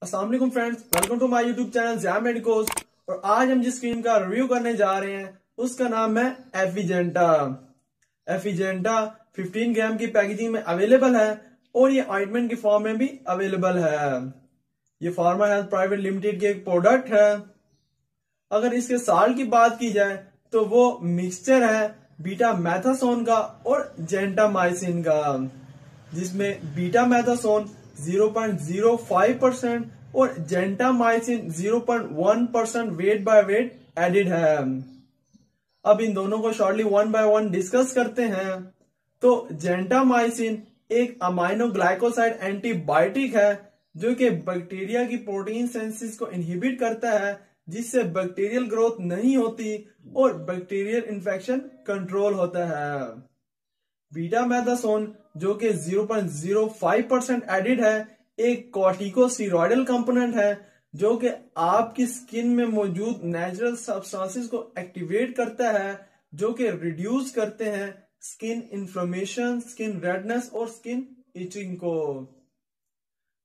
अस्सलाम वालेकुम friends, welcome to my YouTube channel Zia medicos. और आज हम जिस क्रीम का रिव्यू करने जा रहे हैं उसका नाम है एफिजेंटा। एफिजेंटा 15 ग्राम की पैकेजिंग में अवेलेबल है और ये ऑइंटमेंट की फॉर्म में भी अवेलेबल है। ये फार्मा हेल्थ प्राइवेट लिमिटेड की एक प्रोडक्ट है। अगर इसके साल्ट की बात की जाए तो वो मिक्सचर है बीटा मैथासोन का और जेंटामाइसिन का, जिसमें बीटा मैथासोन 0.05% और gentamicin 0.1% weight by weight added है। अब इन दोनों को shortly one by one discuss करते हैं। तो जेंटामाइसिन एक अमाइनो ग्लाइकोसाइड एंटीबायोटिक है जो कि बैक्टीरिया की प्रोटीन सिंथेसिस को इनहिबिट करता है, जिससे बैक्टीरियल ग्रोथ नहीं होती और बैक्टीरियल इन्फेक्शन कंट्रोल होता है। बीटा मैथासोन जो कि 0.05% एडिड है एक कॉर्टिकोस्टेरॉइडल कंपोनेंट है जो कि आपकी स्किन में मौजूद नेचुरल सब्सटेंसेस को एक्टिवेट करता है, जो कि रिड्यूस करते हैं स्किन इन्फ्लेमेशन, स्किन रेडनेस और स्किन इचिंग को।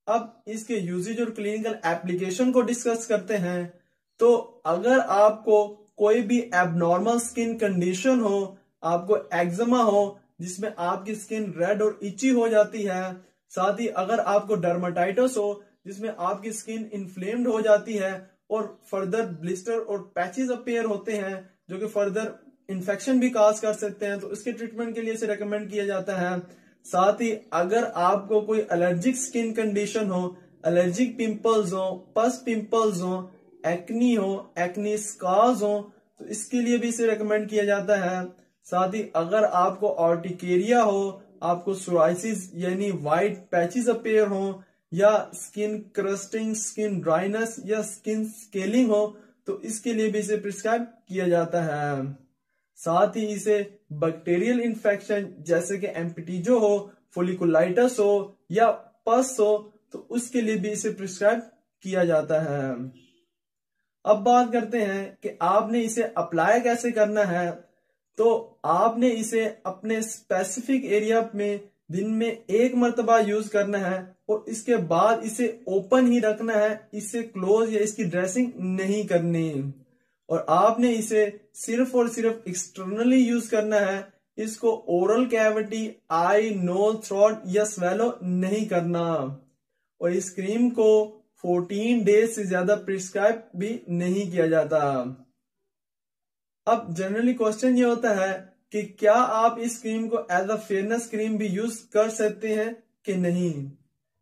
अब इसके यूजेज और क्लिनिकल एप्लीकेशन को डिस्कस करते हैं। तो अगर आपको कोई भी एबनॉर्मल स्किन कंडीशन हो, आपको एक्जिमा हो जिसमें आपकी स्किन रेड और इची हो जाती है, साथ ही अगर आपको डर्माटाइटिस हो जिसमें आपकी स्किन इन्फ्लेम्ड हो जाती है और फर्दर ब्लिस्टर और पैचेस अपीयर होते हैं जो कि फर्दर इन्फेक्शन भी काज कर सकते हैं, तो इसके ट्रीटमेंट के लिए इसे रेकमेंड किया जाता है। साथ ही अगर आपको कोई एलर्जिक स्किन कंडीशन हो, एलर्जिक पिंपल्स हो, पस पिंपल्स हो, एक्नी हो, एक्नी स्कार्स हो, तो इसके लिए भी इसे रेकमेंड किया जाता है। साथ ही अगर आपको ऑर्टिकेरिया हो, आपको सोराइसिस यानी व्हाइट पैचेस अपीयर हो, या स्किन क्रस्टिंग, स्किन ड्राइनेस या स्किन स्केलिंग हो, तो इसके लिए भी इसे प्रिस्क्राइब किया जाता है। साथ ही इसे बैक्टीरियल इन्फेक्शन जैसे कि एम्पिटीजो हो, फोलिकुलाइटिस हो या पस हो, तो उसके लिए भी इसे प्रिस्क्राइब किया जाता है। अब बात करते हैं कि आपने इसे अप्लाई कैसे करना है। तो आपने इसे अपने स्पेसिफिक एरिया में दिन में एक मर्तबा यूज करना है और इसके बाद इसे ओपन ही रखना है, इससे क्लोज या इसकी ड्रेसिंग नहीं करनी। और आपने इसे सिर्फ और सिर्फ एक्सटर्नली यूज करना है, इसको ओरल कैविटी, आई, नोज, थ्रोट या स्वेलो नहीं करना। और इस क्रीम को 14 डेज से ज्यादा प्रिस्क्राइब भी नहीं किया जाता। अब जनरली क्वेश्चन ये होता है कि क्या आप इस क्रीम को एज अ फेयरनेस क्रीम भी यूज कर सकते हैं कि नहीं।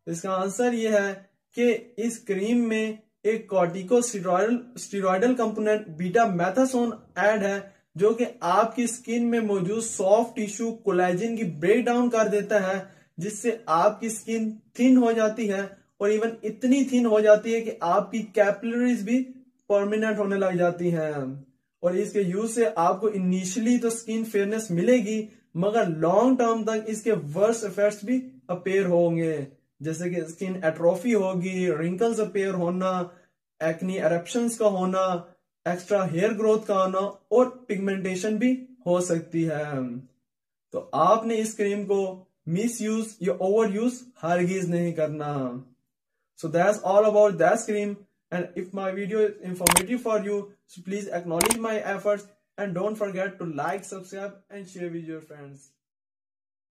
इसका आंसर ये है कि इस क्रीम में एक कॉर्टिकोस्टेरॉइडल कंपोनेंट बीटा मैथासोन ऐड है जो कि आपकी स्किन में मौजूद सॉफ्ट टिश्यू कोलेजन की ब्रेक डाउन कर देता है, जिससे आपकी स्किन थिन हो जाती है और इवन इतनी थिन हो जाती है कि आपकी कैपिलरीज भी परमानेंट होने लग जाती हैं। और इसके यूज से आपको इनिशियली तो स्किन फेयरनेस मिलेगी, मगर लॉन्ग टर्म तक इसके वर्स्ट इफेक्ट्स भी अपेयर होंगे, जैसे कि स्किन एट्रोफी होगी, रिंकल्स अपेयर होना, एक्नी एरप्शंस का होना, एक्स्ट्रा हेयर ग्रोथ का होना और पिगमेंटेशन भी हो सकती है। तो आपने इस क्रीम को मिस यूज या ओवर यूज हरगिज नहीं करना। So that's all about that cream, and if my video is informative for you, so please acknowledge my efforts and don't forget to like, subscribe and share with your friends.